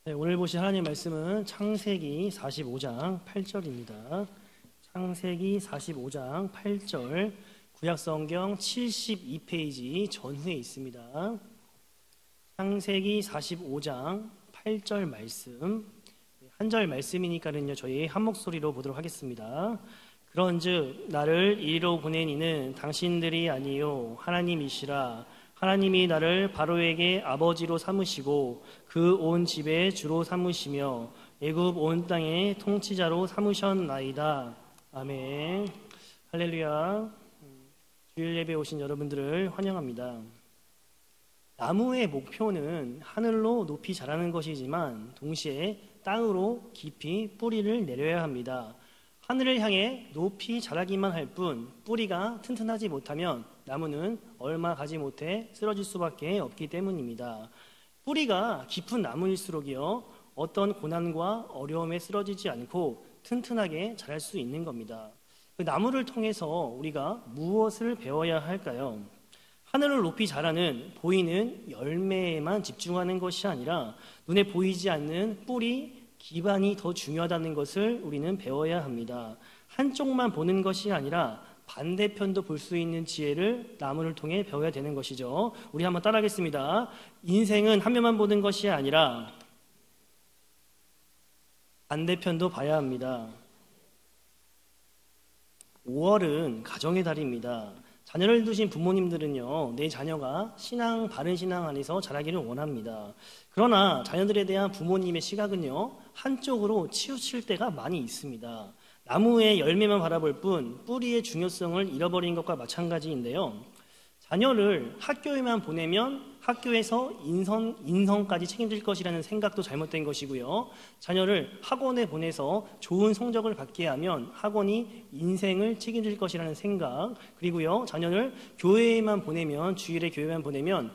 네, 오늘 보실 하나님 말씀은 창세기 45장 8절입니다. 창세기 45장 8절, 구약성경 72페이지 전후에 있습니다. 창세기 45장 8절 말씀, 한 절 말씀이니까는요 저희 한 목소리로 보도록 하겠습니다. 그런즉 나를 이리로 보낸 이는 당신들이 아니요 하나님이시라. 하나님이 나를 바로에게 아버지로 삼으시고 그 온 집에 주로 삼으시며 애굽 온 땅의 통치자로 삼으셨나이다. 아멘. 할렐루야. 주일 예배 오신 여러분들을 환영합니다. 나무의 목표는 하늘로 높이 자라는 것이지만 동시에 땅으로 깊이 뿌리를 내려야 합니다. 하늘을 향해 높이 자라기만 할 뿐 뿌리가 튼튼하지 못하면 나무는 얼마 가지 못해 쓰러질 수밖에 없기 때문입니다. 뿌리가 깊은 나무일수록이요 어떤 고난과 어려움에 쓰러지지 않고 튼튼하게 자랄 수 있는 겁니다. 그 나무를 통해서 우리가 무엇을 배워야 할까요? 하늘을 높이 자라는 보이는 열매에만 집중하는 것이 아니라 눈에 보이지 않는 뿌리, 기반이 더 중요하다는 것을 우리는 배워야 합니다. 한쪽만 보는 것이 아니라 반대편도 볼 수 있는 지혜를 나무를 통해 배워야 되는 것이죠. 우리 한번 따라하겠습니다. 인생은 한 면만 보는 것이 아니라 반대편도 봐야 합니다. 5월은 가정의 달입니다. 자녀를 두신 부모님들은요, 내 자녀가 바른 신앙 안에서 자라기를 원합니다. 그러나 자녀들에 대한 부모님의 시각은요, 한쪽으로 치우칠 때가 많이 있습니다. 나무의 열매만 바라볼 뿐 뿌리의 중요성을 잃어버린 것과 마찬가지인데요. 자녀를 학교에만 보내면 학교에서 인성까지 책임질 것이라는 생각도 잘못된 것이고요. 자녀를 학원에 보내서 좋은 성적을 받게 하면 학원이 인생을 책임질 것이라는 생각, 그리고요 자녀를 교회에만 보내면, 주일에 교회만 보내면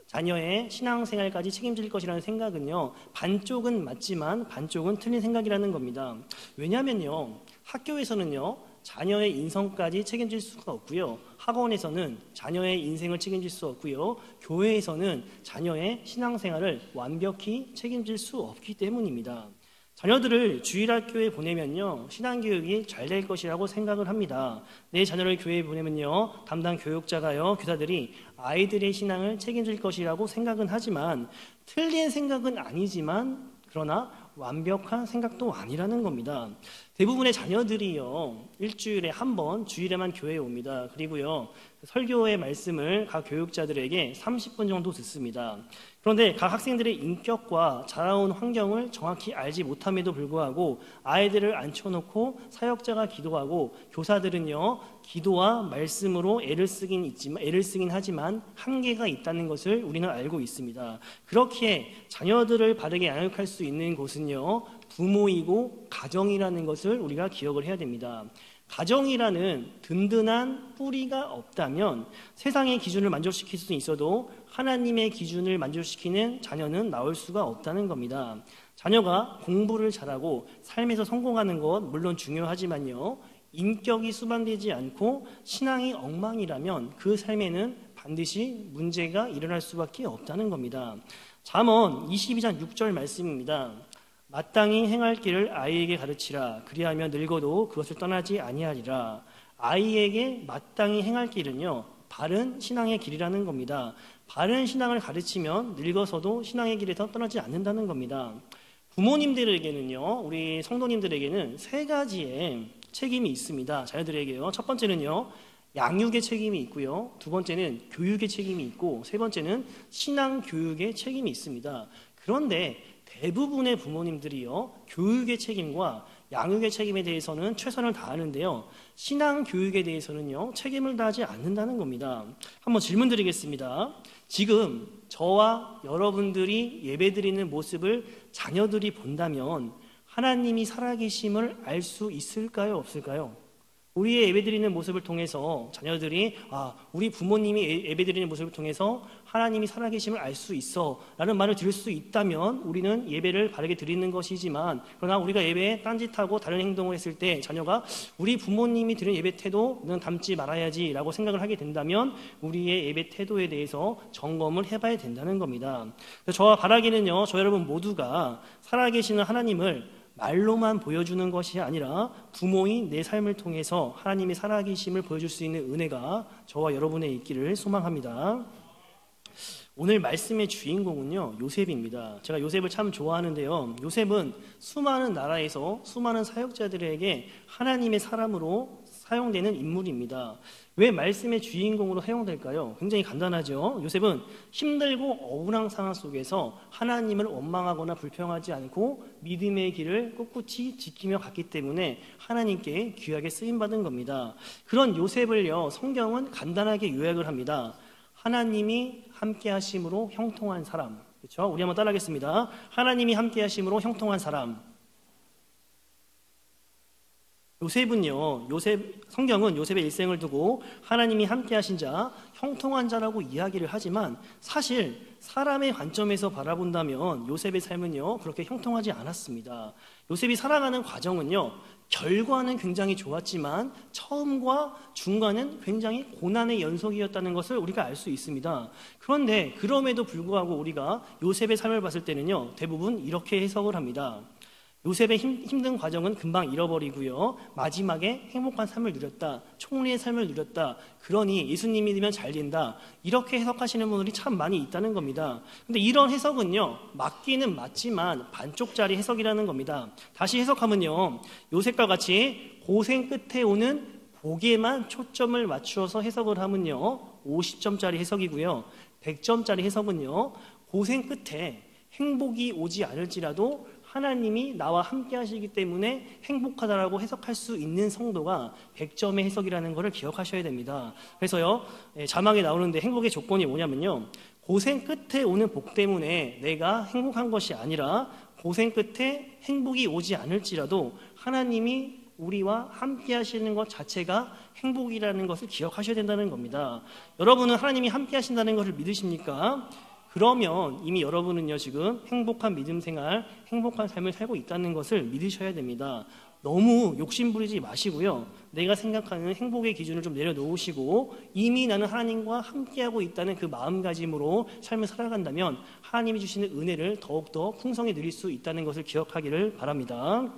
자녀의 신앙생활까지 책임질 것이라는 생각은요, 반쪽은 맞지만 반쪽은 틀린 생각이라는 겁니다. 왜냐하면요, 학교에서는요 자녀의 인성까지 책임질 수가 없고요, 학원에서는 자녀의 인생을 책임질 수 없고요, 교회에서는 자녀의 신앙생활을 완벽히 책임질 수 없기 때문입니다. 자녀들을 주일학교에 보내면요 신앙교육이 잘 될 것이라고 생각을 합니다. 내 자녀를 교회에 보내면요 담당 교육자가요, 교사들이 아이들의 신앙을 책임질 것이라고 생각은 하지만 틀린 생각은 아니지만 그러나 완벽한 생각도 아니라는 겁니다. 대부분의 자녀들이요 일주일에 한 번 주일에만 교회에 옵니다. 그리고요 설교의 말씀을 각 교육자들에게 30분 정도 듣습니다. 그런데 각 학생들의 인격과 자라온 환경을 정확히 알지 못함에도 불구하고 아이들을 앉혀놓고 사역자가 기도하고 교사들은요 기도와 말씀으로 애를 쓰긴 하지만 한계가 있다는 것을 우리는 알고 있습니다. 그렇게 자녀들을 바르게 양육할 수 있는 곳은요 부모이고 가정이라는 것을 우리가 기억을 해야 됩니다. 가정이라는 든든한 뿌리가 없다면 세상의 기준을 만족시킬 수는 있어도 하나님의 기준을 만족시키는 자녀는 나올 수가 없다는 겁니다. 자녀가 공부를 잘하고 삶에서 성공하는 것 물론 중요하지만요, 인격이 수반되지 않고 신앙이 엉망이라면 그 삶에는 반드시 문제가 일어날 수밖에 없다는 겁니다. 잠언 22장 6절 말씀입니다. 마땅히 행할 길을 아이에게 가르치라. 그리하면 늙어도 그것을 떠나지 아니하리라. 아이에게 마땅히 행할 길은요 바른 신앙의 길이라는 겁니다. 바른 신앙을 가르치면 늙어서도 신앙의 길에서 떠나지 않는다는 겁니다. 부모님들에게는요, 우리 성도님들에게는 세 가지의 책임이 있습니다. 자녀들에게요. 첫 번째는요 양육의 책임이 있고요, 두 번째는 교육의 책임이 있고, 세 번째는 신앙 교육의 책임이 있습니다. 그런데 대부분의 부모님들이요 교육의 책임과 양육의 책임에 대해서는 최선을 다하는데요, 신앙 교육에 대해서는요 책임을 다하지 않는다는 겁니다. 한번 질문 드리겠습니다. 지금 저와 여러분들이 예배드리는 모습을 자녀들이 본다면 하나님이 살아계심을 알 수 있을까요, 없을까요? 우리의 예배드리는 모습을 통해서 자녀들이 우리 부모님이 예배드리는 모습을 통해서 하나님이 살아계심을 알 수 있어 라는 말을 들을 수 있다면 우리는 예배를 바르게 드리는 것이지만, 그러나 우리가 예배에 딴짓하고 다른 행동을 했을 때 자녀가 우리 부모님이 드리는 예배 태도는 닮지 말아야지 라고 생각을 하게 된다면 우리의 예배 태도에 대해서 점검을 해봐야 된다는 겁니다. 저와 바라기는요, 저 여러분 모두가 살아계시는 하나님을 말로만 보여주는 것이 아니라 부모인 내 삶을 통해서 하나님의 살아계심을 보여줄 수 있는 은혜가 저와 여러분의 있기를 소망합니다. 오늘 말씀의 주인공은요, 요셉입니다. 제가 요셉을 참 좋아하는데요, 요셉은 수많은 나라에서 수많은 사역자들에게 하나님의 사람으로 사용되는 인물입니다. 왜 말씀의 주인공으로 사용될까요? 굉장히 간단하죠. 요셉은 힘들고 억울한 상황 속에서 하나님을 원망하거나 불평하지 않고 믿음의 길을 꿋꿋이 지키며 갔기 때문에 하나님께 귀하게 쓰임받은 겁니다. 그런 요셉을요, 성경은 간단하게 요약을 합니다. 하나님이 함께 하심으로 형통한 사람. 그렇죠? 우리 한번 따라하겠습니다. 하나님이 함께 하심으로 형통한 사람. 요셉은요, 성경은 요셉의 일생을 두고 하나님이 함께 하신 자, 형통한 자라고 이야기를 하지만 사실 사람의 관점에서 바라본다면 요셉의 삶은요, 그렇게 형통하지 않았습니다. 요셉이 살아가는 과정은요, 결과는 굉장히 좋았지만 처음과 중간은 굉장히 고난의 연속이었다는 것을 우리가 알 수 있습니다. 그런데 그럼에도 불구하고 우리가 요셉의 삶을 봤을 때는요, 대부분 이렇게 해석을 합니다. 요셉의 힘든 과정은 금방 잃어버리고요, 마지막에 행복한 삶을 누렸다, 총리의 삶을 누렸다, 그러니 예수님이 되면 잘 된다, 이렇게 해석하시는 분들이 참 많이 있다는 겁니다. 근데 이런 해석은요, 맞기는 맞지만 반쪽짜리 해석이라는 겁니다. 다시 해석하면요, 요셉과 같이 고생 끝에 오는 복에만 초점을 맞추어서 해석을 하면요, 50점짜리 해석이고요, 100점짜리 해석은요, 고생 끝에 행복이 오지 않을지라도 하나님이 나와 함께 하시기 때문에 행복하다라고 해석할 수 있는 성도가 100점의 해석이라는 것을 기억하셔야 됩니다. 그래서요, 자막에 나오는데 행복의 조건이 뭐냐면요, 고생 끝에 오는 복 때문에 내가 행복한 것이 아니라 고생 끝에 행복이 오지 않을지라도 하나님이 우리와 함께 하시는 것 자체가 행복이라는 것을 기억하셔야 된다는 겁니다. 여러분은 하나님이 함께 하신다는 것을 믿으십니까? 그러면 이미 여러분은요, 지금 행복한 믿음 생활, 행복한 삶을 살고 있다는 것을 믿으셔야 됩니다. 너무 욕심부리지 마시고요, 내가 생각하는 행복의 기준을 좀 내려놓으시고 이미 나는 하나님과 함께하고 있다는 그 마음가짐으로 삶을 살아간다면 하나님이 주시는 은혜를 더욱더 풍성히 누릴 수 있다는 것을 기억하기를 바랍니다.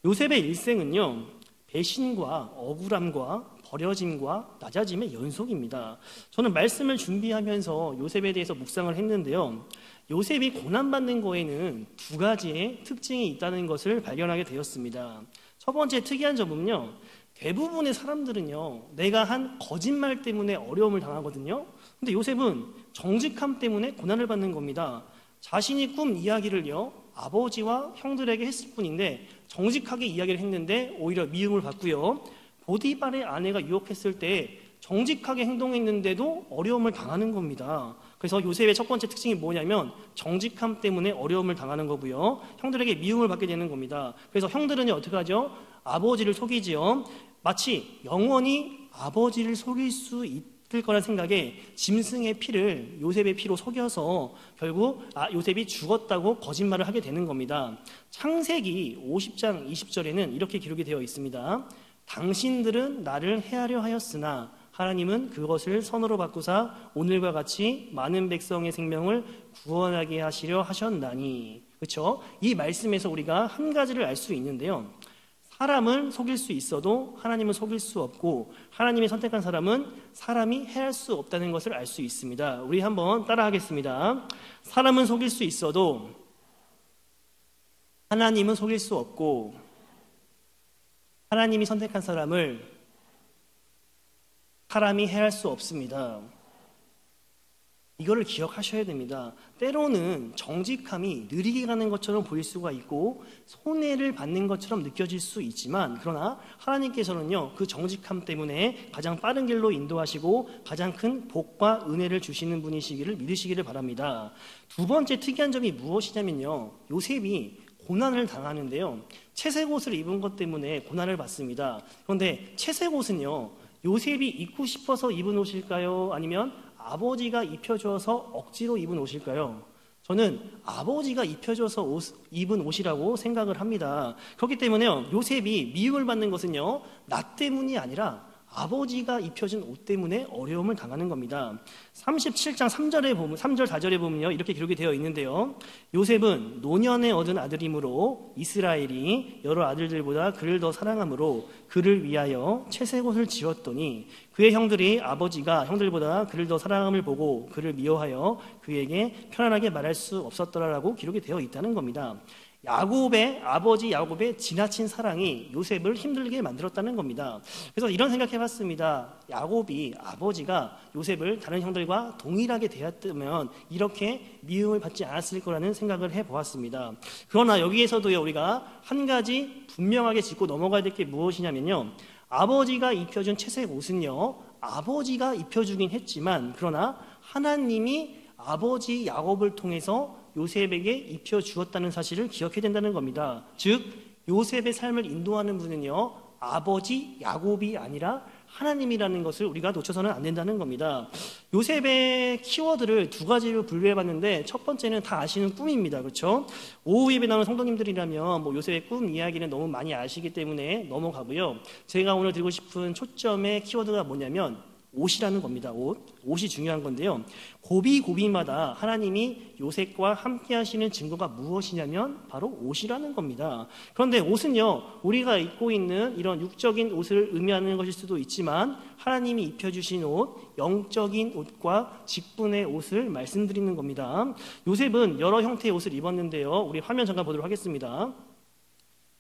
요셉의 일생은요, 배신과 억울함과 버려짐과 낮아짐의 연속입니다. 저는 말씀을 준비하면서 요셉에 대해서 묵상을 했는데요, 요셉이 고난받는 거에는 두 가지의 특징이 있다는 것을 발견하게 되었습니다. 첫 번째 특이한 점은요, 대부분의 사람들은요, 내가 한 거짓말 때문에 어려움을 당하거든요. 근데 요셉은 정직함 때문에 고난을 받는 겁니다. 자신이 꾼 이야기를요, 아버지와 형들에게 했을 뿐인데 정직하게 이야기를 했는데 오히려 미움을 받고요, 보디발의 아내가 유혹했을 때 정직하게 행동했는데도 어려움을 당하는 겁니다. 그래서 요셉의 첫 번째 특징이 뭐냐면 정직함 때문에 어려움을 당하는 거고요, 형들에게 미움을 받게 되는 겁니다. 그래서 형들은요, 어떻게 하죠? 아버지를 속이지요. 마치 영원히 아버지를 속일 수 있을 거란 생각에 짐승의 피를 요셉의 피로 속여서 결국 요셉이 죽었다고 거짓말을 하게 되는 겁니다. 창세기 50장 20절에는 이렇게 기록이 되어 있습니다. 당신들은 나를 해하려 하였으나 하나님은 그것을 선으로 바꾸사 오늘과 같이 많은 백성의 생명을 구원하게 하시려 하셨나니. 그렇죠? 이 말씀에서 우리가 한 가지를 알 수 있는데요, 사람을 속일 수 있어도 하나님은 속일 수 없고 하나님이 선택한 사람은 사람이 해할 수 없다는 것을 알 수 있습니다. 우리 한번 따라하겠습니다. 사람은 속일 수 있어도 하나님은 속일 수 없고 하나님이 선택한 사람을 사람이 해할 수 없습니다. 이거를 기억하셔야 됩니다. 때로는 정직함이 느리게 가는 것처럼 보일 수가 있고 손해를 받는 것처럼 느껴질 수 있지만, 그러나 하나님께서는요, 그 정직함 때문에 가장 빠른 길로 인도하시고 가장 큰 복과 은혜를 주시는 분이시기를 믿으시기를 바랍니다. 두 번째 특이한 점이 무엇이냐면요, 요셉이 고난을 당하는데요. 채색 옷을 입은 것 때문에 고난을 받습니다. 그런데 채색 옷은요, 요셉이 입고 싶어서 입은 옷일까요? 아니면 아버지가 입혀줘서 억지로 입은 옷일까요? 저는 아버지가 입혀줘서 입은 옷이라고 생각을 합니다. 그렇기 때문에요, 요셉이 미움을 받는 것은요, 나 때문이 아니라 아버지가 입혀준 옷 때문에 어려움을 당하는 겁니다. 37장 3절에 보면, 3절 4절에 보면요, 이렇게 기록이 되어 있는데요. 요셉은 노년에 얻은 아들이므로 이스라엘이 여러 아들들보다 그를 더 사랑하므로 그를 위하여 채색 옷을 지었더니 그의 형들이 아버지가 형들보다 그를 더 사랑함을 보고 그를 미워하여 그에게 편안하게 말할 수 없었더라라고 기록이 되어 있다는 겁니다. 아버지 야곱의 지나친 사랑이 요셉을 힘들게 만들었다는 겁니다. 그래서 이런 생각해봤습니다. 야곱이, 아버지가 요셉을 다른 형들과 동일하게 대했다면 이렇게 미움을 받지 않았을 거라는 생각을 해보았습니다. 그러나 여기에서도요, 우리가 한 가지 분명하게 짚고 넘어가야 될 게 무엇이냐면요, 아버지가 입혀준 채색 옷은요, 아버지가 입혀주긴 했지만, 그러나 하나님이 아버지 야곱을 통해서 요셉에게 입혀주었다는 사실을 기억해야 된다는 겁니다. 즉, 요셉의 삶을 인도하는 분은요, 아버지 야곱이 아니라 하나님이라는 것을 우리가 놓쳐서는 안 된다는 겁니다. 요셉의 키워드를 두 가지로 분류해봤는데, 첫 번째는 다 아시는 꿈입니다. 그렇죠? 오후 예배 나오는 성도님들이라면 요셉의 꿈 이야기는 너무 많이 아시기 때문에 넘어가고요. 제가 오늘 드리고 싶은 초점의 키워드가 뭐냐면 옷이라는 겁니다. 옷이 중요한 건데요. 고비고비마다 하나님이 요셉과 함께 하시는 증거가 무엇이냐면 바로 옷이라는 겁니다. 그런데 옷은요, 우리가 입고 있는 이런 육적인 옷을 의미하는 것일 수도 있지만 하나님이 입혀주신 옷, 영적인 옷과 직분의 옷을 말씀드리는 겁니다. 요셉은 여러 형태의 옷을 입었는데요. 우리 화면 잠깐 보도록 하겠습니다.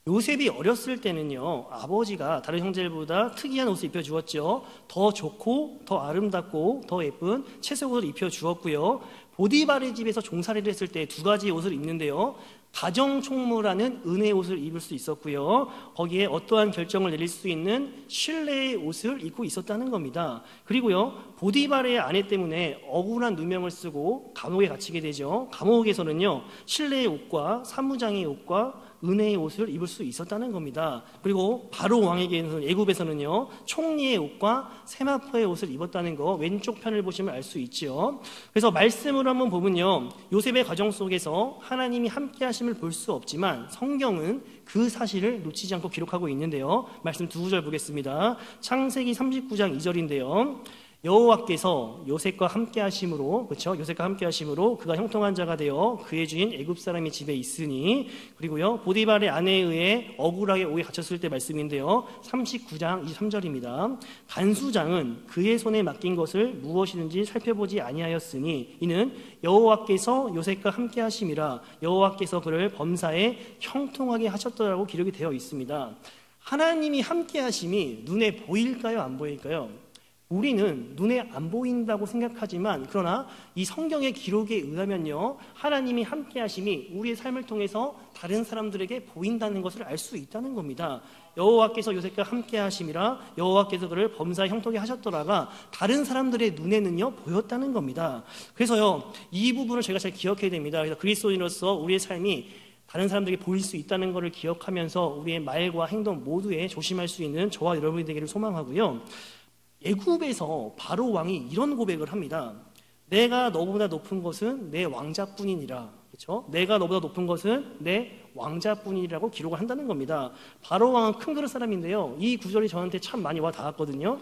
요셉이 어렸을 때는요, 아버지가 다른 형제들보다 특이한 옷을 입혀주었죠. 더 좋고 더 아름답고 더 예쁜 채색 옷을 입혀주었고요. 보디발의 집에서 종살이를 했을 때 두 가지 옷을 입는데요, 가정총무라는 은혜의 옷을 입을 수 있었고요, 거기에 어떠한 결정을 내릴 수 있는 신뢰의 옷을 입고 있었다는 겁니다. 그리고요, 보디발의 아내 때문에 억울한 누명을 쓰고 감옥에 갇히게 되죠. 감옥에서는요, 신뢰의 옷과 사무장의 옷과 은혜의 옷을 입을 수 있었다는 겁니다. 그리고 바로 왕에게는, 애굽에서는요, 총리의 옷과 세마포의 옷을 입었다는 거, 왼쪽 편을 보시면 알 수 있죠. 그래서 말씀으로 한번 보면요, 요셉의 가정 속에서 하나님이 함께 하심을 볼 수 없지만 성경은 그 사실을 놓치지 않고 기록하고 있는데요. 말씀 두 구절 보겠습니다. 창세기 39장 2절인데요. 여호와께서 요셉과 함께 하심으로, 그렇죠? 요셉과 함께 하심으로 그가 형통한 자가 되어 그의 주인 애굽 사람이 집에 있으니, 그리고요, 보디발의 아내에 의해 억울하게 오게 갇혔을 때 말씀인데요. 39장 23절입니다. 간수장은 그의 손에 맡긴 것을 무엇이든지 살펴보지 아니하였으니 이는 여호와께서 요셉과 함께 하심이라 여호와께서 그를 범사에 형통하게 하셨더라고 기록이 되어 있습니다. 하나님이 함께 하심이 눈에 보일까요, 안 보일까요? 우리는 눈에 안 보인다고 생각하지만, 그러나 이 성경의 기록에 의하면요, 하나님이 함께 하심이 우리의 삶을 통해서 다른 사람들에게 보인다는 것을 알 수 있다는 겁니다. 여호와께서 요셉과 함께 하심이라 여호와께서 그를 범사에 형통하게 하셨더라가 다른 사람들의 눈에는요, 보였다는 겁니다. 그래서요, 이 부분을 저희가 잘 기억해야 됩니다. 그래서 그리스도인으로서 우리의 삶이 다른 사람들에게 보일 수 있다는 것을 기억하면서 우리의 말과 행동 모두에 조심할 수 있는 저와 여러분이 되기를 소망하고요. 애굽에서 바로 왕이 이런 고백을 합니다. 내가 너보다 높은 것은 내 왕자뿐이니라. 그렇죠? 내가 너보다 높은 것은 내 왕자뿐이라고 기록을 한다는 겁니다. 바로 왕은 큰 그릇 사람인데요. 이 구절이 저한테 참 많이 와 닿았거든요.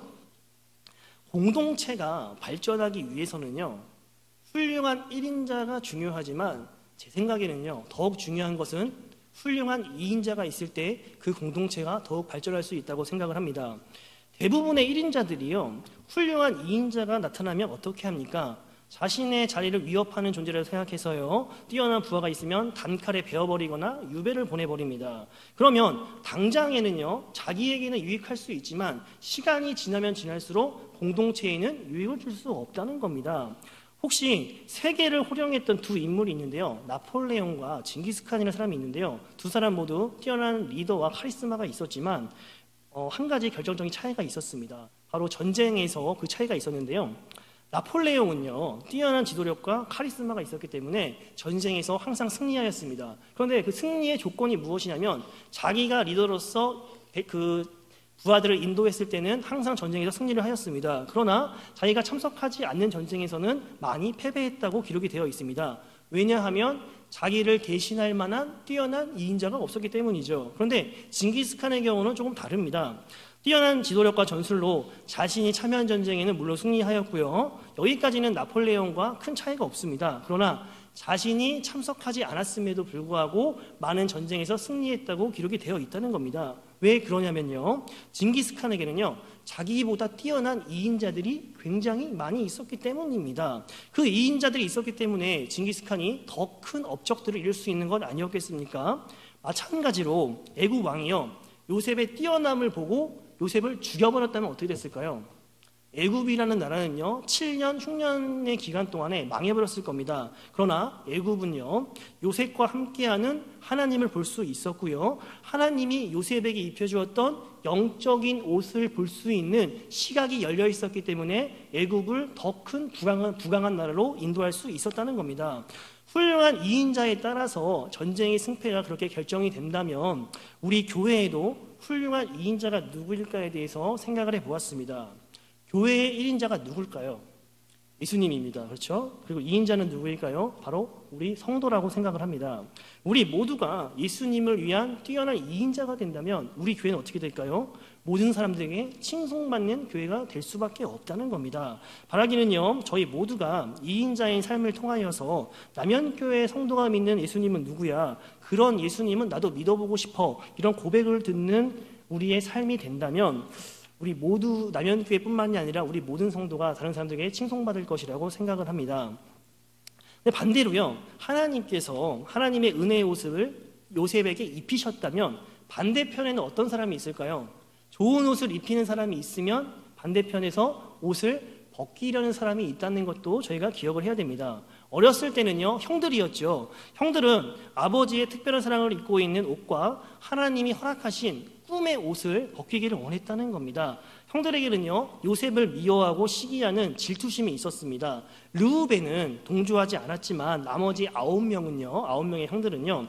공동체가 발전하기 위해서는요, 훌륭한 1인자가 중요하지만 제 생각에는요, 더욱 중요한 것은 훌륭한 2인자가 있을 때 그 공동체가 더욱 발전할 수 있다고 생각을 합니다. 대부분의 1인자들이요, 훌륭한 2인자가 나타나면 어떻게 합니까? 자신의 자리를 위협하는 존재라고 생각해서요, 뛰어난 부하가 있으면 단칼에 베어버리거나 유배를 보내버립니다. 그러면 당장에는요, 자기에게는 유익할 수 있지만 시간이 지나면 지날수록 공동체에는 유익을 줄 수 없다는 겁니다. 혹시 세계를 호령했던 두 인물이 있는데요, 나폴레옹과 징기스칸이라는 사람이 있는데요, 두 사람 모두 뛰어난 리더와 카리스마가 있었지만 한 가지 결정적인 차이가 있었습니다. 바로 전쟁에서 그 차이가 있었는데요, 나폴레옹은요, 뛰어난 지도력과 카리스마가 있었기 때문에 전쟁에서 항상 승리하였습니다. 그런데 그 승리의 조건이 무엇이냐면 자기가 리더로서 그 부하들을 인도했을 때는 항상 전쟁에서 승리를 하였습니다. 그러나 자기가 참석하지 않는 전쟁에서는 많이 패배했다고 기록이 되어 있습니다. 왜냐하면 자기를 대신할 만한 뛰어난 이인자가 없었기 때문이죠. 그런데 징기스칸의 경우는 조금 다릅니다. 뛰어난 지도력과 전술로 자신이 참여한 전쟁에는 물론 승리하였고요. 여기까지는 나폴레옹과 큰 차이가 없습니다. 그러나 자신이 참석하지 않았음에도 불구하고 많은 전쟁에서 승리했다고 기록이 되어 있다는 겁니다. 왜 그러냐면요, 징기스칸에게는요 자기보다 뛰어난 이인자들이 굉장히 많이 있었기 때문입니다. 그 이인자들이 있었기 때문에 징기스칸이 더 큰 업적들을 이룰 수 있는 건 아니었겠습니까? 마찬가지로 애굽 왕이요, 요셉의 뛰어남을 보고 요셉을 죽여버렸다면 어떻게 됐을까요? 애굽이라는 나라는요 7년 흉년의 기간 동안에 망해버렸을 겁니다. 그러나 애굽은요 요셉과 함께하는 하나님을 볼 수 있었고요, 하나님이 요셉에게 입혀주었던 영적인 옷을 볼 수 있는 시각이 열려 있었기 때문에 애굽을 더 큰 부강한 나라로 인도할 수 있었다는 겁니다. 훌륭한 이인자에 따라서 전쟁의 승패가 그렇게 결정이 된다면 우리 교회에도 훌륭한 이인자가 누구일까에 대해서 생각을 해보았습니다. 교회의 1인자가 누굴까요? 예수님입니다. 그렇죠? 그리고 2인자는 누구일까요? 바로 우리 성도라고 생각을 합니다. 우리 모두가 예수님을 위한 뛰어난 2인자가 된다면 우리 교회는 어떻게 될까요? 모든 사람들에게 칭송받는 교회가 될 수밖에 없다는 겁니다. 바라기는요, 저희 모두가 2인자의 삶을 통하여서 남현교회 성도가 믿는 예수님은 누구야? 그런 예수님은 나도 믿어보고 싶어. 이런 고백을 듣는 우리의 삶이 된다면 우리 모두 남현교회뿐만이 아니라 우리 모든 성도가 다른 사람들에게 칭송받을 것이라고 생각을 합니다. 근데 반대로요, 하나님께서 하나님의 은혜의 옷을 요셉에게 입히셨다면 반대편에는 어떤 사람이 있을까요? 좋은 옷을 입히는 사람이 있으면 반대편에서 옷을 벗기려는 사람이 있다는 것도 저희가 기억을 해야 됩니다. 어렸을 때는요 형들이었죠. 형들은 아버지의 특별한 사랑을 입고 있는 옷과 하나님이 허락하신 꿈의 옷을 벗기기를 원했다는 겁니다. 형들에게는요 요셉을 미워하고 시기하는 질투심이 있었습니다. 르우벤은 동조하지 않았지만 나머지 9명의 형들은요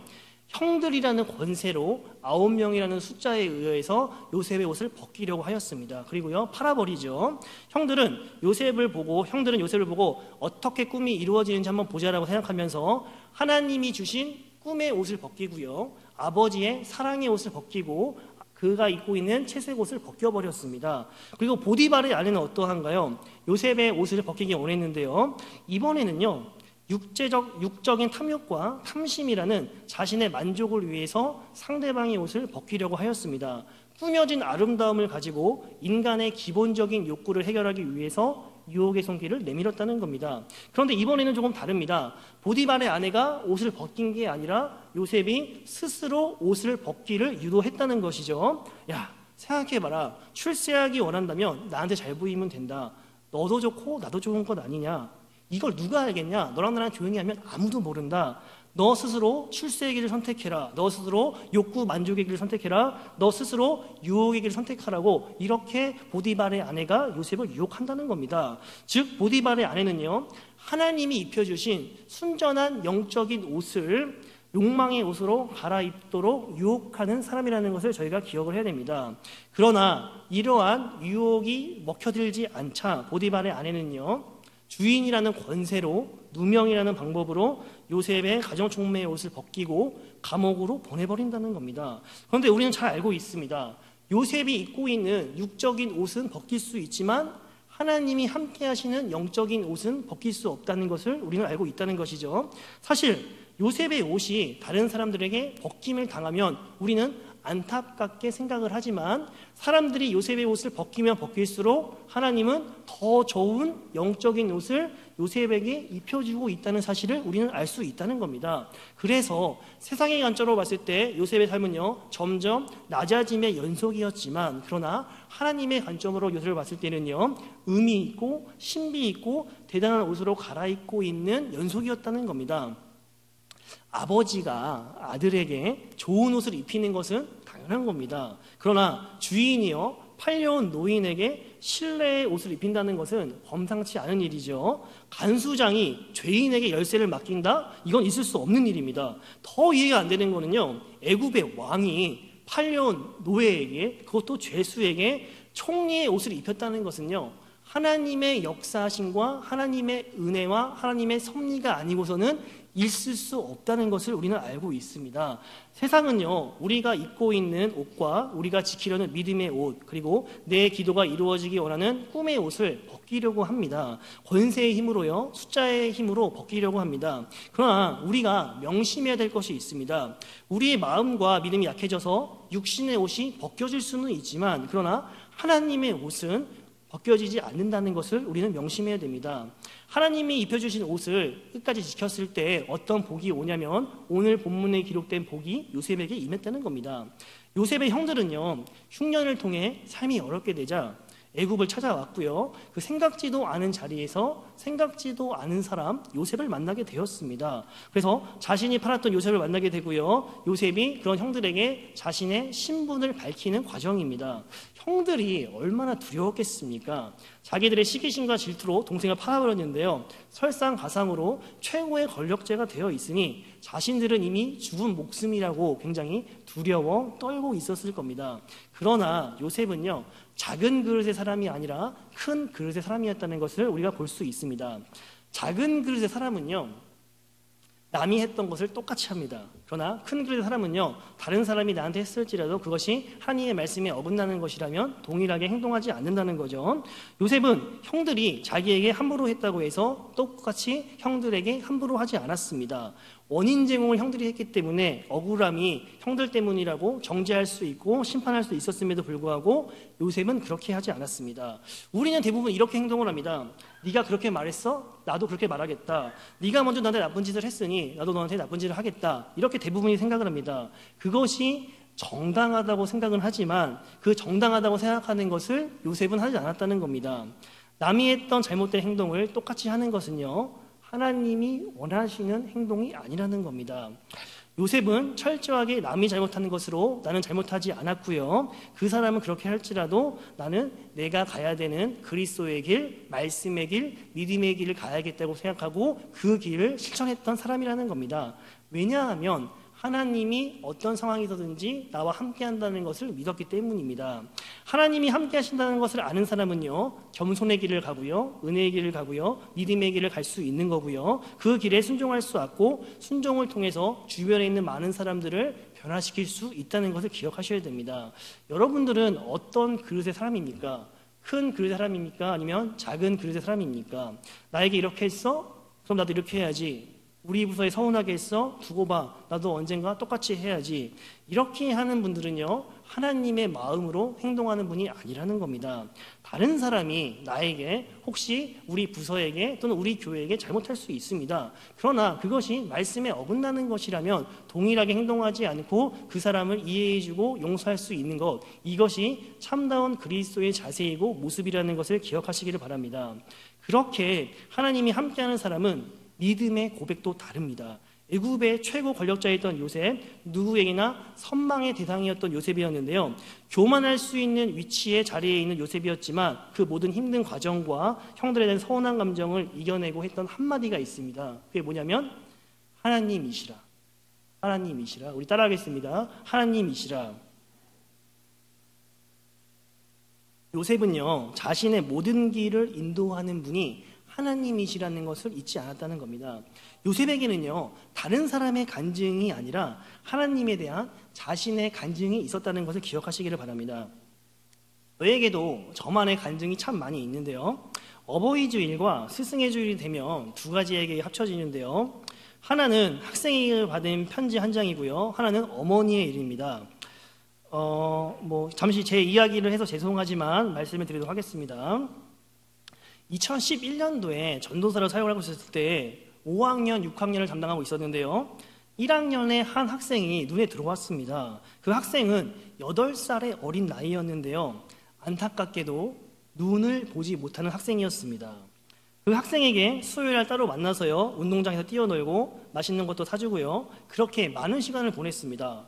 형들이라는 권세로 9명이라는 숫자에 의해서 요셉의 옷을 벗기려고 하였습니다. 그리고요 팔아버리죠. 형들은 요셉을 보고 어떻게 꿈이 이루어지는지 한번 보자라고 생각하면서 하나님이 주신 꿈의 옷을 벗기고요, 아버지의 사랑의 옷을 벗기고 그가 입고 있는 채색 옷을 벗겨버렸습니다. 그리고 보디발의 아내는 어떠한가요? 요셉의 옷을 벗기기 원했는데요, 이번에는요 육적인 탐욕과 탐심이라는 자신의 만족을 위해서 상대방의 옷을 벗기려고 하였습니다. 꾸며진 아름다움을 가지고 인간의 기본적인 욕구를 해결하기 위해서 유혹의 손길을 내밀었다는 겁니다. 그런데 이번에는 조금 다릅니다. 보디발의 아내가 옷을 벗긴 게 아니라 요셉이 스스로 옷을 벗기를 유도했다는 것이죠. 야, 생각해봐라. 출세하기 원한다면 나한테 잘 보이면 된다. 너도 좋고 나도 좋은 것 아니냐. 이걸 누가 알겠냐? 너랑 나랑 조용히 하면 아무도 모른다. 너 스스로 출세의 길을 선택해라. 너 스스로 욕구 만족의 길을 선택해라. 너 스스로 유혹의 길을 선택하라고 이렇게 보디발의 아내가 요셉을 유혹한다는 겁니다. 즉 보디발의 아내는요 하나님이 입혀주신 순전한 영적인 옷을 욕망의 옷으로 갈아입도록 유혹하는 사람이라는 것을 저희가 기억을 해야 됩니다. 그러나 이러한 유혹이 먹혀들지 않자 보디발의 아내는요 주인이라는 권세로 누명이라는 방법으로 요셉의 가정총매의 옷을 벗기고 감옥으로 보내버린다는 겁니다. 그런데 우리는 잘 알고 있습니다. 요셉이 입고 있는 육적인 옷은 벗길 수 있지만 하나님이 함께 하시는 영적인 옷은 벗길 수 없다는 것을 우리는 알고 있다는 것이죠. 사실 요셉의 옷이 다른 사람들에게 벗김을 당하면 우리는 안타깝게 생각을 하지만 사람들이 요셉의 옷을 벗기면 벗길수록 하나님은 더 좋은 영적인 옷을 요셉에게 입혀주고 있다는 사실을 우리는 알 수 있다는 겁니다. 그래서 세상의 관점으로 봤을 때 요셉의 삶은요 점점 낮아짐의 연속이었지만 그러나 하나님의 관점으로 요셉을 봤을 때는요 의미 있고 신비 있고 대단한 옷으로 갈아입고 있는 연속이었다는 겁니다. 아버지가 아들에게 좋은 옷을 입히는 것은 당연한 겁니다. 그러나 주인이요 팔려온 노인에게 실내의 옷을 입힌다는 것은 범상치 않은 일이죠. 간수장이 죄인에게 열쇠를 맡긴다? 이건 있을 수 없는 일입니다. 더 이해가 안 되는 거는요, 애굽의 왕이 팔려온 노예에게, 그것도 죄수에게 총리의 옷을 입혔다는 것은요, 하나님의 역사하심과 하나님의 은혜와 하나님의 섭리가 아니고서는 있을 수 없다는 것을 우리는 알고 있습니다. 세상은요, 우리가 입고 있는 옷과 우리가 지키려는 믿음의 옷, 그리고 내 기도가 이루어지기 원하는 꿈의 옷을 벗기려고 합니다. 권세의 힘으로요, 숫자의 힘으로 벗기려고 합니다. 그러나 우리가 명심해야 될 것이 있습니다. 우리의 마음과 믿음이 약해져서 육신의 옷이 벗겨질 수는 있지만, 그러나 하나님의 옷은 벗겨지지 않는다는 것을 우리는 명심해야 됩니다. 하나님이 입혀주신 옷을 끝까지 지켰을 때 어떤 복이 오냐면, 오늘 본문에 기록된 복이 요셉에게 임했다는 겁니다. 요셉의 형들은요, 흉년을 통해 삶이 어렵게 되자 애굽을 찾아왔고요, 그 생각지도 않은 자리에서 생각지도 않은 사람 요셉을 만나게 되었습니다. 그래서 자신이 팔았던 요셉을 만나게 되고요, 요셉이 그런 형들에게 자신의 신분을 밝히는 과정입니다. 형들이 얼마나 두려웠겠습니까? 자기들의 시기심과 질투로 동생을 팔아버렸는데요, 설상가상으로 최고의 권력자가 되어 있으니 자신들은 이미 죽은 목숨이라고 굉장히 두려워 떨고 있었을 겁니다. 그러나 요셉은요, 작은 그릇의 사람이 아니라 큰 그릇의 사람이었다는 것을 우리가 볼 수 있습니다. 작은 그릇의 사람은요, 남이 했던 것을 똑같이 합니다. 그러나 큰 그릇의 사람은요, 다른 사람이 나한테 했을지라도 그것이 하나님의 말씀에 어긋나는 것이라면 동일하게 행동하지 않는다는 거죠. 요셉은 형들이 자기에게 함부로 했다고 해서 똑같이 형들에게 함부로 하지 않았습니다. 원인 제공을 형들이 했기 때문에 억울함이 형들 때문이라고 정죄할 수 있고 심판할 수 있었음에도 불구하고 요셉은 그렇게 하지 않았습니다. 우리는 대부분 이렇게 행동을 합니다. 네가 그렇게 말했어? 나도 그렇게 말하겠다. 네가 먼저 나한테 나쁜 짓을 했으니 나도 너한테 나쁜 짓을 하겠다. 이렇게 대부분이 생각을 합니다. 그것이 정당하다고 생각은 하지만 그 정당하다고 생각하는 것을 요셉은 하지 않았다는 겁니다. 남이 했던 잘못된 행동을 똑같이 하는 것은요, 하나님이 원하시는 행동이 아니라는 겁니다. 요셉은 철저하게 남이 잘못하는 것으로 나는 잘못하지 않았고요, 그 사람은 그렇게 할지라도 나는 내가 가야 되는 그리스도의 길, 말씀의 길, 믿음의 길을 가야겠다고 생각하고 그 길을 실천했던 사람이라는 겁니다. 왜냐하면 하나님이 어떤 상황이든지 나와 함께 한다는 것을 믿었기 때문입니다. 하나님이 함께 하신다는 것을 아는 사람은요, 겸손의 길을 가고요, 은혜의 길을 가고요, 믿음의 길을 갈 수 있는 거고요, 그 길에 순종할 수 있고 순종을 통해서 주변에 있는 많은 사람들을 변화시킬 수 있다는 것을 기억하셔야 됩니다. 여러분들은 어떤 그릇의 사람입니까? 큰 그릇의 사람입니까? 아니면 작은 그릇의 사람입니까? 나에게 이렇게 했어? 그럼 나도 이렇게 해야지. 우리 부서에 서운하게 했어? 두고 봐. 나도 언젠가 똑같이 해야지. 이렇게 하는 분들은요, 하나님의 마음으로 행동하는 분이 아니라는 겁니다. 다른 사람이 나에게 혹시 우리 부서에게 또는 우리 교회에게 잘못할 수 있습니다. 그러나 그것이 말씀에 어긋나는 것이라면 동일하게 행동하지 않고 그 사람을 이해해주고 용서할 수 있는 것, 이것이 참다운 그리스도의 자세이고 모습이라는 것을 기억하시기를 바랍니다. 그렇게 하나님이 함께하는 사람은 믿음의 고백도 다릅니다. 애굽의 최고 권력자였던 요셉, 누구에게나 선망의 대상이었던 요셉이었는데요, 교만할 수 있는 위치에 자리에 있는 요셉이었지만 그 모든 힘든 과정과 형들에 대한 서운한 감정을 이겨내고 했던 한마디가 있습니다. 그게 뭐냐면 하나님이시라. 하나님이시라. 우리 따라하겠습니다. 하나님이시라. 요셉은요, 자신의 모든 길을 인도하는 분이 하나님이시라는 것을 잊지 않았다는 겁니다. 요셉에게는요, 다른 사람의 간증이 아니라 하나님에 대한 자신의 간증이 있었다는 것을 기억하시기를 바랍니다. 저에게도 저만의 간증이 참 많이 있는데요, 어버이 주일과 스승의 주일이 되면 두 가지에게 합쳐지는데요, 하나는 학생이 받은 편지 한 장이고요, 하나는 어머니의 일입니다. 잠시 제 이야기를 해서 죄송하지만 말씀을 드리도록 하겠습니다. 2011년도에 전도사를 사역을 하고 있었을 때 5학년, 6학년을 담당하고 있었는데요, 1학년의 한 학생이 눈에 들어왔습니다. 그 학생은 8살의 어린 나이였는데요, 안타깝게도 눈을 보지 못하는 학생이었습니다. 그 학생에게 수요일날 따로 만나서요, 운동장에서 뛰어놀고 맛있는 것도 사주고요, 그렇게 많은 시간을 보냈습니다.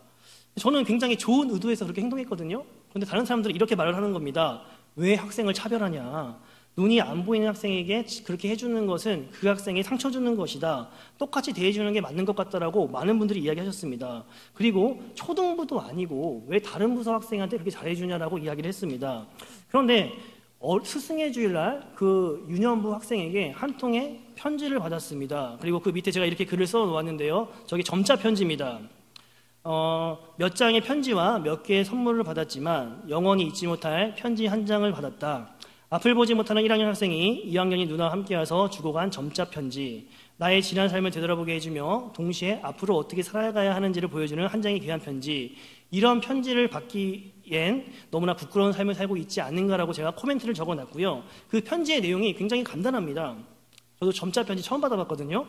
저는 굉장히 좋은 의도에서 그렇게 행동했거든요. 그런데 다른 사람들은 이렇게 말을 하는 겁니다. 왜 학생을 차별하냐? 눈이 안 보이는 학생에게 그렇게 해주는 것은 그 학생에 상처 주는 것이다. 똑같이 대해주는 게 맞는 것 같다라고 많은 분들이 이야기하셨습니다. 그리고 초등부도 아니고 왜 다른 부서 학생한테 그렇게 잘해주냐라고 이야기를 했습니다. 그런데 스승의 주일날 그 유년부 학생에게 한 통의 편지를 받았습니다. 그리고 그 밑에 제가 이렇게 글을 써 놓았는데요. 저기 점자 편지입니다. 몇 장의 편지와 몇 개의 선물을 받았지만 영원히 잊지 못할 편지 한 장을 받았다. 앞을 보지 못하는 1학년 학생이 2학년이 누나와 함께 와서 주고 간 점자 편지. 나의 지난 삶을 되돌아보게 해주며 동시에 앞으로 어떻게 살아가야 하는지를 보여주는 한 장의 귀한 편지. 이런 편지를 받기엔 너무나 부끄러운 삶을 살고 있지 않은가라고 제가 코멘트를 적어놨고요. 그 편지의 내용이 굉장히 간단합니다. 저도 점자 편지 처음 받아봤거든요.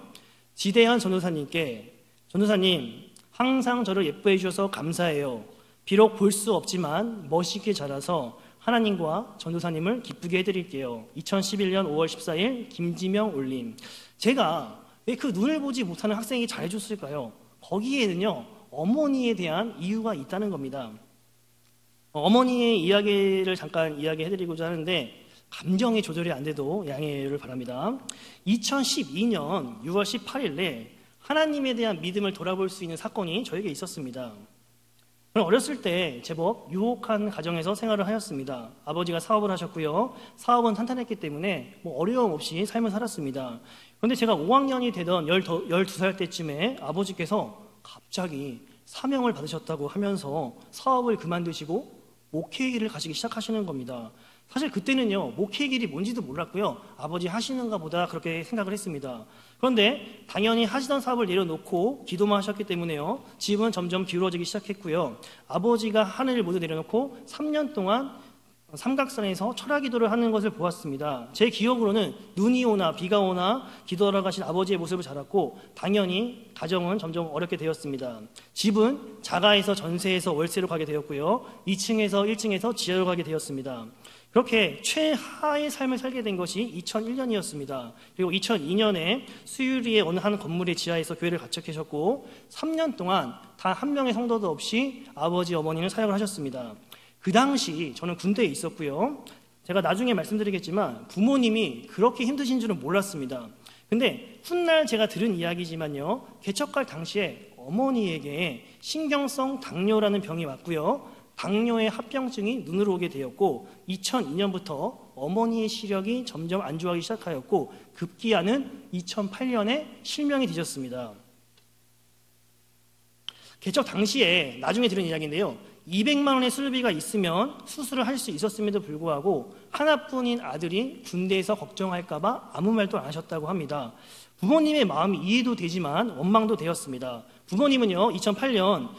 지대한 전도사님께, 전도사님 항상 저를 예뻐해 주셔서 감사해요. 비록 볼 수 없지만 멋있게 자라서 하나님과 전도사님을 기쁘게 해드릴게요. 2011년 5월 14일 김지명 올림. 제가 왜 그 눈을 보지 못하는 학생에게 잘해줬을까요? 거기에는요, 어머니에 대한 이유가 있다는 겁니다. 어머니의 이야기를 잠깐 이야기해드리고자 하는데 감정이 조절이 안 돼도 양해를 바랍니다. 2012년 6월 18일에 하나님에 대한 믿음을 돌아볼 수 있는 사건이 저에게 있었습니다. 저는 어렸을 때 제법 유혹한 가정에서 생활을 하였습니다. 아버지가 사업을 하셨고요. 사업은 탄탄했기 때문에 어려움 없이 삶을 살았습니다. 그런데 제가 5학년이 되던 12살 때쯤에 아버지께서 갑자기 사명을 받으셨다고 하면서 사업을 그만두시고 목회의 길을 가시기 시작하시는 겁니다. 사실 그때는요, 목회의 길이 뭔지도 몰랐고요. 아버지 하시는가 보다 그렇게 생각을 했습니다. 그런데 당연히 하시던 사업을 내려놓고 기도만 하셨기 때문에요. 집은 점점 기울어지기 시작했고요. 아버지가 하는 일 모두 내려놓고 3년 동안 삼각산에서 철학 기도를 하는 것을 보았습니다. 제 기억으로는 눈이 오나 비가 오나 기도하러 가신 아버지의 모습을 자랐고 당연히 가정은 점점 어렵게 되었습니다. 집은 자가에서 전세에서 월세로 가게 되었고요. 2층에서 1층에서 지하로 가게 되었습니다. 그렇게 최하의 삶을 살게 된 것이 2001년이었습니다. 그리고 2002년에 수유리의 어느 한 건물의 지하에서 교회를 개척하셨고 3년 동안 단 한 명의 성도도 없이 아버지, 어머니는 사역을 하셨습니다. 그 당시 저는 군대에 있었고요. 제가 나중에 말씀드리겠지만 부모님이 그렇게 힘드신 줄은 몰랐습니다. 근데 훗날 제가 들은 이야기지만요. 개척할 당시에 어머니에게 신경성 당뇨라는 병이 왔고요. 당뇨의 합병증이 눈으로 오게 되었고 2002년부터 어머니의 시력이 점점 안 좋아지기 시작하였고 급기야는 2008년에 실명이 되셨습니다. 개척 당시에 나중에 들은 이야기인데요. 200만 원의 수술비가 있으면 수술을 할 수 있었음에도 불구하고 하나뿐인 아들이 군대에서 걱정할까 봐 아무 말도 안 하셨다고 합니다. 부모님의 마음이 이해도 되지만 원망도 되었습니다. 부모님은요. 2008년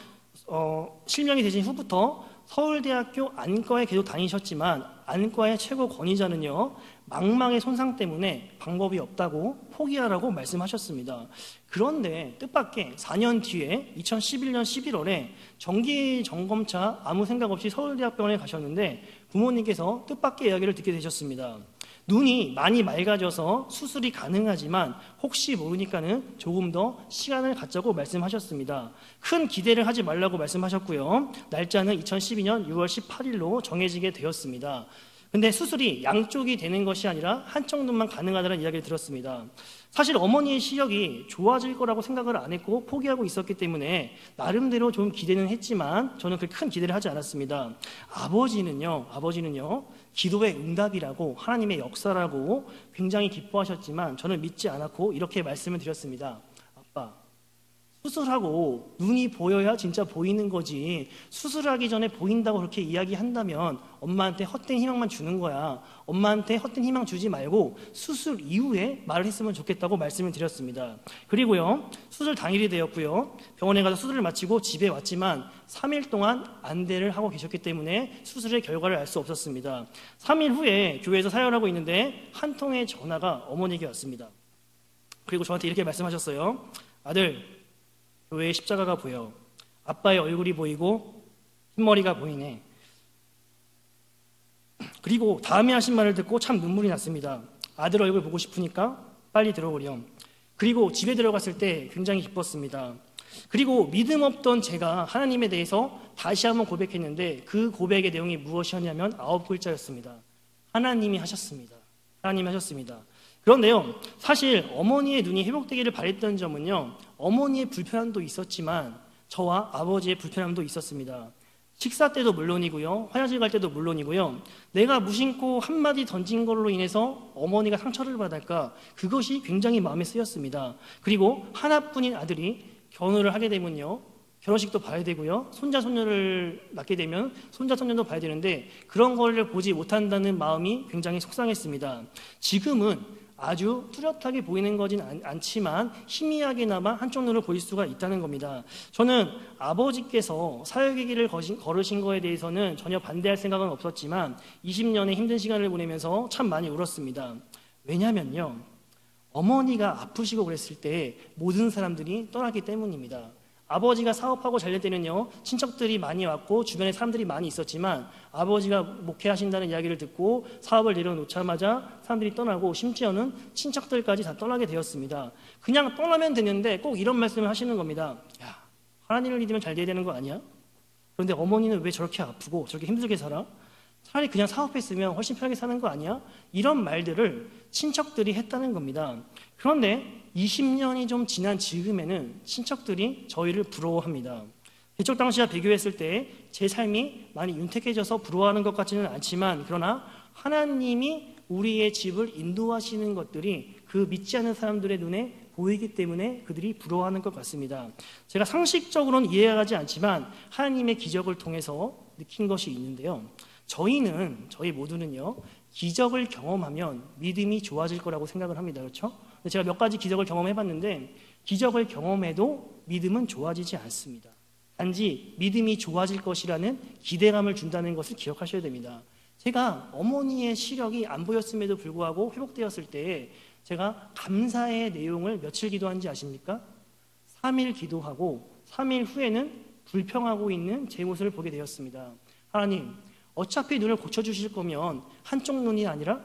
실명이 되신 후부터 서울대학교 안과에 계속 다니셨지만 안과의 최고 권위자는요. 망막의 손상 때문에 방법이 없다고 포기하라고 말씀하셨습니다. 그런데 뜻밖의 4년 뒤에 2011년 11월에 정기점검차 아무 생각 없이 서울대학병원에 가셨는데 부모님께서 뜻밖의 이야기를 듣게 되셨습니다. 눈이 많이 맑아져서 수술이 가능하지만 혹시 모르니까는 조금 더 시간을 갖자고 말씀하셨습니다. 큰 기대를 하지 말라고 말씀하셨고요. 날짜는 2012년 6월 18일로 정해지게 되었습니다. 근데 수술이 양쪽이 되는 것이 아니라 한쪽 눈만 가능하다는 이야기를 들었습니다. 사실 어머니의 시력이 좋아질 거라고 생각을 안 했고 포기하고 있었기 때문에 나름대로 좀 기대는 했지만 저는 그렇게 큰 기대를 하지 않았습니다. 아버지는요 기도의 응답이라고 하나님의 역사라고 굉장히 기뻐하셨지만 저는 믿지 않았고 이렇게 말씀을 드렸습니다. 아빠, 수술하고 눈이 보여야 진짜 보이는 거지 수술하기 전에 보인다고 그렇게 이야기한다면 엄마한테 헛된 희망만 주는 거야. 엄마한테 헛된 희망 주지 말고 수술 이후에 말을 했으면 좋겠다고 말씀을 드렸습니다. 그리고요 수술 당일이 되었고요. 병원에 가서 수술을 마치고 집에 왔지만 3일 동안 안대를 하고 계셨기 때문에 수술의 결과를 알 수 없었습니다. 3일 후에 교회에서 사역을 하고 있는데 한 통의 전화가 어머니에게 왔습니다. 그리고 저한테 이렇게 말씀하셨어요. 아들, 교회에 십자가가 보여. 아빠의 얼굴이 보이고 흰머리가 보이네. 그리고 다음에 하신 말을 듣고 참 눈물이 났습니다. 아들 얼굴 보고 싶으니까 빨리 들어오렴. 그리고 집에 들어갔을 때 굉장히 기뻤습니다. 그리고 믿음 없던 제가 하나님에 대해서 다시 한번 고백했는데 그 고백의 내용이 무엇이었냐면 9글자였습니다. 하나님이 하셨습니다. 하나님이 하셨습니다. 그런데요, 사실 어머니의 눈이 회복되기를 바랬던 점은요, 어머니의 불편함도 있었지만 저와 아버지의 불편함도 있었습니다. 식사 때도 물론이고요, 화장실 갈 때도 물론이고요, 내가 무심코 한마디 던진 걸로 인해서 어머니가 상처를 받을까, 그것이 굉장히 마음에 쓰였습니다. 그리고 하나뿐인 아들이 결혼을 하게 되면요, 결혼식도 봐야 되고요, 손자 손녀를 낳게 되면 손자 손녀도 봐야 되는데 그런 거를 보지 못한다는 마음이 굉장히 속상했습니다. 지금은 아주 뚜렷하게 보이는 거진 않지만 희미하게나마 한쪽 눈을 보일 수가 있다는 겁니다. 저는 아버지께서 사역의 길을 걸으신 거에 대해서는 전혀 반대할 생각은 없었지만 20년의 힘든 시간을 보내면서 참 많이 울었습니다. 왜냐면요, 어머니가 아프시고 그랬을 때 모든 사람들이 떠나기 때문입니다. 아버지가 사업하고 잘 될 때는요, 친척들이 많이 왔고 주변에 사람들이 많이 있었지만 아버지가 목회하신다는 이야기를 듣고 사업을 내려놓자마자 사람들이 떠나고 심지어는 친척들까지 다 떠나게 되었습니다. 그냥 떠나면 되는데 꼭 이런 말씀을 하시는 겁니다. 야, 하나님을 믿으면 잘 돼야 되는 거 아니야? 그런데 어머니는 왜 저렇게 아프고 저렇게 힘들게 살아? 차라리 그냥 사업했으면 훨씬 편하게 사는 거 아니야? 이런 말들을 친척들이 했다는 겁니다. 그런데 20년이 좀 지난 지금에는 친척들이 저희를 부러워합니다. 개척 당시와 비교했을 때 제 삶이 많이 윤택해져서 부러워하는 것 같지는 않지만, 그러나 하나님이 우리의 집을 인도하시는 것들이 그 믿지 않는 사람들의 눈에 보이기 때문에 그들이 부러워하는 것 같습니다. 제가 상식적으로는 이해하지 않지만 하나님의 기적을 통해서 느낀 것이 있는데요, 저희 모두는요, 기적을 경험하면 믿음이 좋아질 거라고 생각을 합니다. 그렇죠? 제가 몇 가지 기적을 경험해봤는데 기적을 경험해도 믿음은 좋아지지 않습니다. 단지 믿음이 좋아질 것이라는 기대감을 준다는 것을 기억하셔야 됩니다. 제가 어머니의 시력이 안 보였음에도 불구하고 회복되었을 때 제가 감사의 내용을 며칠 기도한지 아십니까? 3일 기도하고 3일 후에는 불평하고 있는 제 모습을 보게 되었습니다. 하나님, 어차피 눈을 고쳐주실 거면 한쪽 눈이 아니라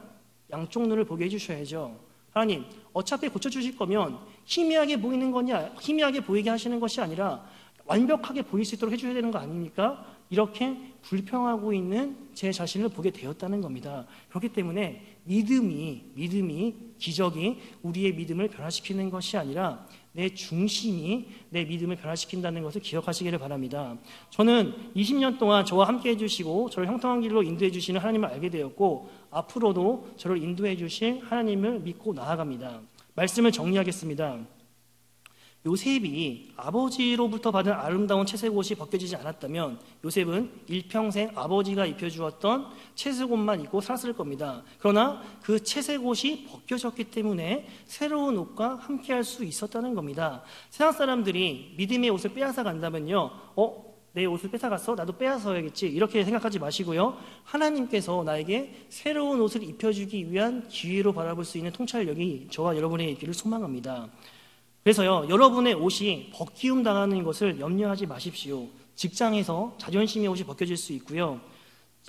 양쪽 눈을 보게 해주셔야죠. 하나님, 어차피 고쳐주실 거면 희미하게 보이는 거냐, 희미하게 보이게 하시는 것이 아니라 완벽하게 보일 수 있도록 해주셔야 되는 거 아닙니까? 이렇게 불평하고 있는 제 자신을 보게 되었다는 겁니다. 그렇기 때문에 믿음이, 기적이 우리의 믿음을 변화시키는 것이 아니라 내 중심이 내 믿음을 변화시킨다는 것을 기억하시기를 바랍니다. 저는 20년 동안 저와 함께 해주시고 저를 형통한 길로 인도해 주시는 하나님을 알게 되었고 앞으로도 저를 인도해 주실 하나님을 믿고 나아갑니다. 말씀을 정리하겠습니다. 요셉이 아버지로부터 받은 아름다운 채색 옷이 벗겨지지 않았다면 요셉은 일평생 아버지가 입혀주었던 채색 옷만 입고 살았을 겁니다. 그러나 그 채색 옷이 벗겨졌기 때문에 새로운 옷과 함께할 수 있었다는 겁니다. 세상 사람들이 믿음의 옷을 빼앗아 간다면요, 내 옷을 뺏어갔어? 나도 빼앗아야겠지, 이렇게 생각하지 마시고요, 하나님께서 나에게 새로운 옷을 입혀주기 위한 기회로 바라볼 수 있는 통찰력이 저와 여러분의 있기를 소망합니다. 그래서요, 여러분의 옷이 벗기움 당하는 것을 염려하지 마십시오. 직장에서 자존심의 옷이 벗겨질 수 있고요,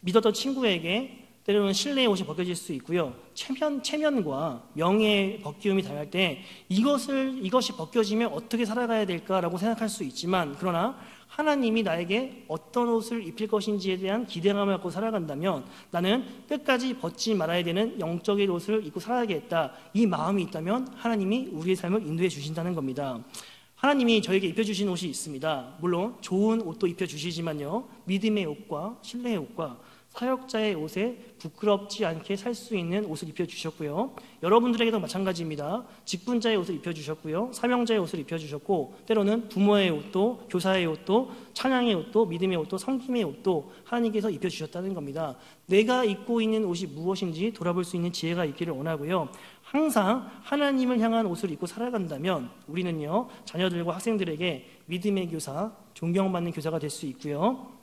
믿었던 친구에게 때로는 신뢰의 옷이 벗겨질 수 있고요, 체면과 명예의 벗기움이 당할 때 이것이 벗겨지면 어떻게 살아가야 될까라고 생각할 수 있지만, 그러나 하나님이 나에게 어떤 옷을 입힐 것인지에 대한 기대감을 갖고 살아간다면 나는 끝까지 벗지 말아야 되는 영적인 옷을 입고 살아야겠다, 이 마음이 있다면 하나님이 우리의 삶을 인도해 주신다는 겁니다. 하나님이 저에게 입혀주신 옷이 있습니다. 물론 좋은 옷도 입혀주시지만요, 믿음의 옷과 신뢰의 옷과 사역자의 옷에 부끄럽지 않게 살 수 있는 옷을 입혀주셨고요, 여러분들에게도 마찬가지입니다. 직분자의 옷을 입혀주셨고요, 사명자의 옷을 입혀주셨고, 때로는 부모의 옷도, 교사의 옷도, 찬양의 옷도, 믿음의 옷도, 섬김의 옷도 하나님께서 입혀주셨다는 겁니다. 내가 입고 있는 옷이 무엇인지 돌아볼 수 있는 지혜가 있기를 원하고요, 항상 하나님을 향한 옷을 입고 살아간다면 우리는요, 자녀들과 학생들에게 믿음의 교사, 존경받는 교사가 될 수 있고요,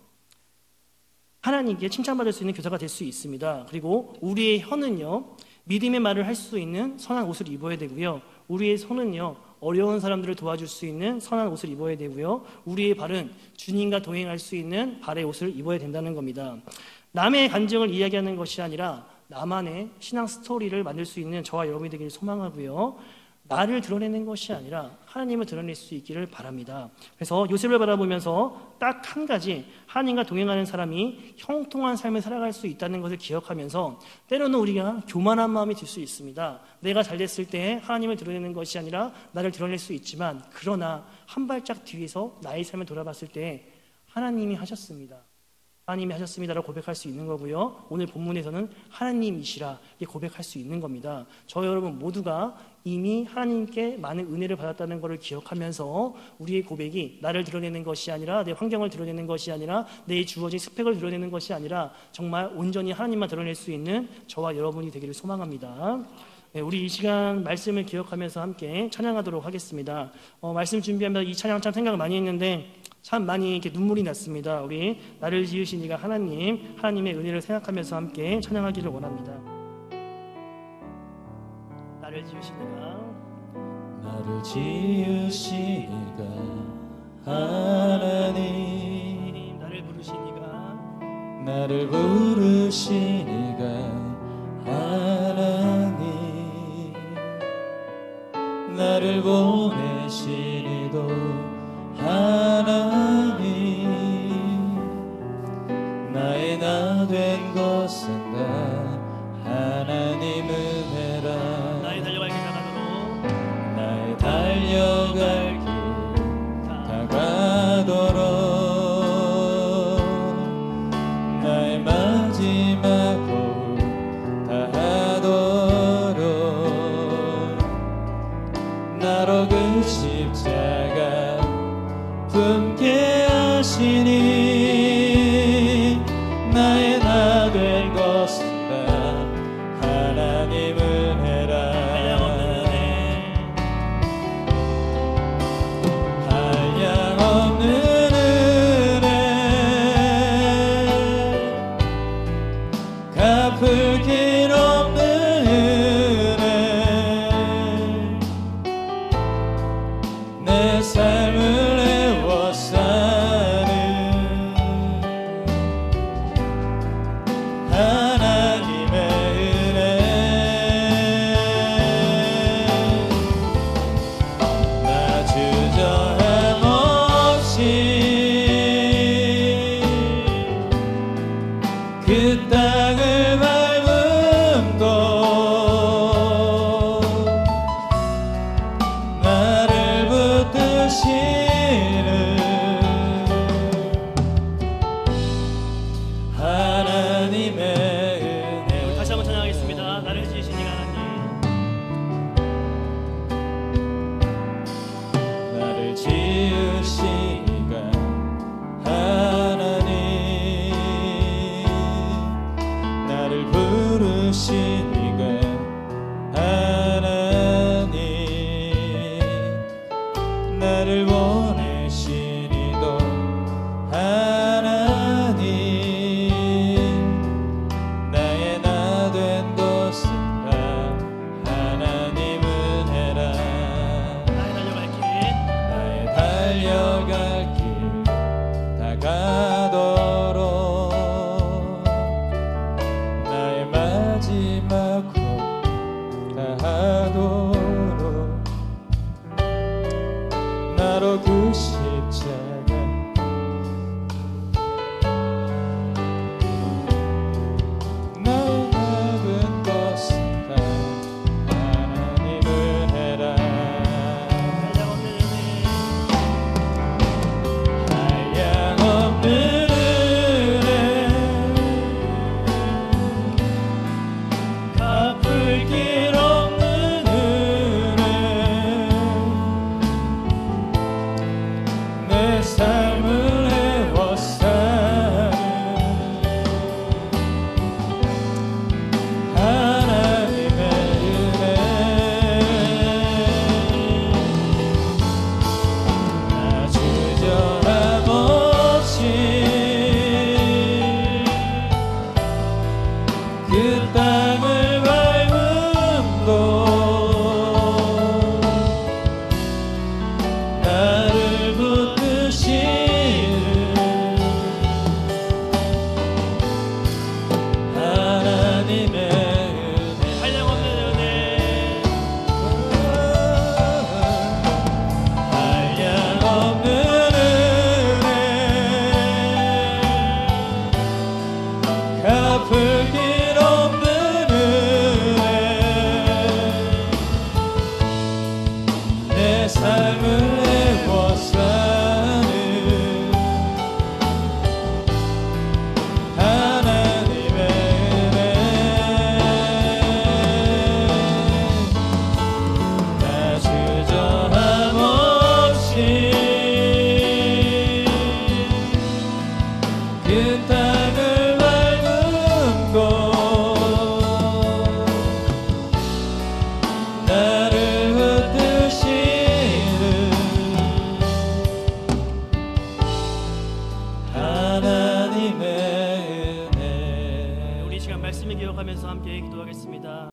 하나님께 칭찬받을 수 있는 교사가 될 수 있습니다. 그리고 우리의 혀는요, 믿음의 말을 할 수 있는 선한 옷을 입어야 되고요, 우리의 손은요, 어려운 사람들을 도와줄 수 있는 선한 옷을 입어야 되고요, 우리의 발은 주님과 동행할 수 있는 발의 옷을 입어야 된다는 겁니다. 남의 간증을 이야기하는 것이 아니라 나만의 신앙 스토리를 만들 수 있는 저와 여러분이 되기를 소망하고요, 나를 드러내는 것이 아니라 하나님을 드러낼 수 있기를 바랍니다. 그래서 요셉을 바라보면서 딱 한 가지, 하나님과 동행하는 사람이 형통한 삶을 살아갈 수 있다는 것을 기억하면서 때로는 우리가 교만한 마음이 들 수 있습니다. 내가 잘 됐을 때 하나님을 드러내는 것이 아니라 나를 드러낼 수 있지만, 그러나 한 발짝 뒤에서 나의 삶을 돌아봤을 때 하나님이 하셨습니다. 하나님이 하셨습니다라고 고백할 수 있는 거고요. 오늘 본문에서는 하나님이시라 고백할 수 있는 겁니다. 저 여러분 모두가 이미 하나님께 많은 은혜를 받았다는 것을 기억하면서 우리의 고백이 나를 드러내는 것이 아니라, 내 환경을 드러내는 것이 아니라, 내 주어진 스펙을 드러내는 것이 아니라 정말 온전히 하나님만 드러낼 수 있는 저와 여러분이 되기를 소망합니다. 우리 이 시간 말씀을 기억하면서 함께 찬양하도록 하겠습니다. 말씀 준비하면서 이 찬양 참 생각을 많이 했는데 참 많이 이렇게 눈물이 났습니다. 우리 나를 지으신 이가 하나님의 은혜를 생각하면서 함께 찬양하기를 원합니다. 나를 지으신 이가, 나를 지으신 이가 하나님, 나를 부르신 이가, 나를 부르신 이가 하나님, 나를 보내신 이도 하나님, 나의 나 된 것은 다 하나님 은혜라. 나의 달려갈 길 다가도록, 나의 달려갈 길 다가도록, 나의 마지막 호흡 다하도록, 나로 그 십자가 품게 하시니, 나의 나 될 것은 다 하나님 은혜라. 한량없는 은혜, 갚을 길 없는 은혜, 내 삶을 애워싸는 하나님의 은혜. 나 주저함 없이 그 땅을 밟음도, 나를 붙드시는 하나님의 은혜. 다시 한번 찬양하겠습니다. 나를 지으신 이가 하나님, 나를 지으신 이가 하나님, 나를 부르신 이가 하나님, 나를 보내신 이도 하나님, 나의 나 된 것은 다 하나님 은혜라. 나의 달려갈 길, 나의 달려갈 길 다가도록, 나의 마지막 호흡 다하도록, 나로 그 십자가 나의 작은 것은 다 하나님 은혜라. 한량없는 은혜, 한량없는 그 땅을 밟은 곳 나를 붙드시는 하나님의 은혜. 우리 이 시간 말씀을 기억하면서 함께 기도하겠습니다.